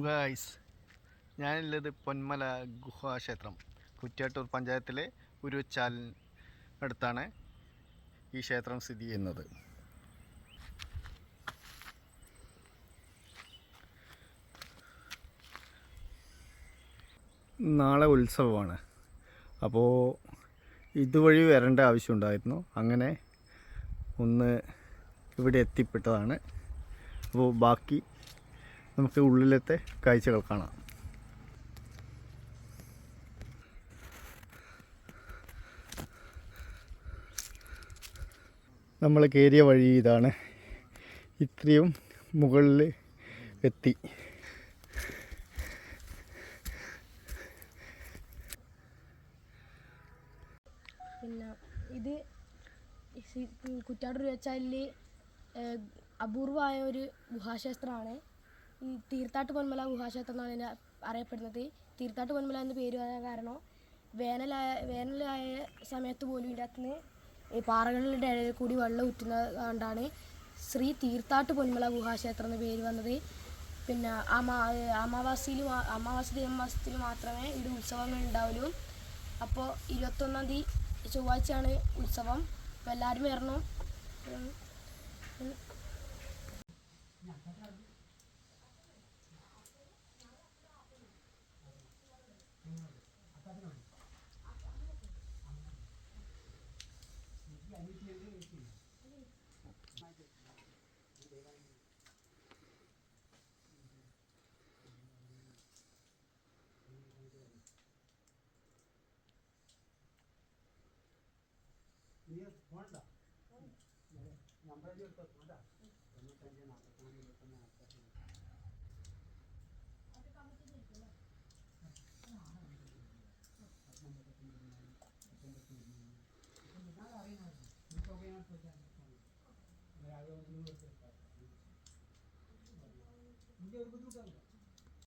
Guys, ഞാനുള്ളത് പൊന്മല ഗുഹാക്ഷേത്രം കുറ്റ്യാട്ടൂർ പഞ്ചായത്തിലെ ഉരുവച്ചാൽ അടുത്താണ് ഈ ക്ഷേത്രം സ്ഥിതി ചെയ്യുന്നത്. നാളെ ഉത്സവമാണ്, അപ്പോൾ ഇതുവഴി വരേണ്ട ആവശ്യമുണ്ടായിരുന്നു. അങ്ങനെ ഒന്ന് ഇവിടെ എത്തിപ്പെട്ടതാണ്. അപ്പോൾ ബാക്കി നമുക്ക് ഉള്ളിലത്തെ കാഴ്ചകൾ കാണാം. നമ്മൾ കയറിയ വഴി ഇതാണ്. ഇത്രയും മുകളിൽ എത്തി. പിന്നെ ഇത് കുറ്റ്യാട്ടൂർ ഉരുവച്ചാലിൽ അപൂർവമായ ഒരു ഗുഹാക്ഷേത്രമാണ്. ഈ തീർത്ഥാട്ട് പൊന്മല ഗുഹാക്ഷേത്രം എന്നാണ് ഇതിനെ അറിയപ്പെടുന്നത്. തീർത്ഥാട്ട് പൊന്മല എന്ന് പേര് പറയാൻ കാരണം വേനലായ സമയത്ത് പോലും ഇതിൻ്റെ അകത്തുനിന്ന് ഈ പാറകളുടെ ഇടയിൽ കൂടി വെള്ളം ഊറ്റുന്നത് കൊണ്ടാണ് ശ്രീ തീർത്ഥാട്ട് പൊന്മല ഗുഹാക്ഷേത്രം എന്ന് പേര് വന്നത്. പിന്നെ അമാവാസി ദേവമാസത്തിൽ മാത്രമേ ഇവിടെ ഉത്സവങ്ങൾ ഉണ്ടാവുള്ളൂ. അപ്പോൾ 21-ാം തീയതി ചൊവ്വാഴ്ചയാണ് ഉത്സവം. അപ്പോൾ എല്ലാവരും വരണം. Ini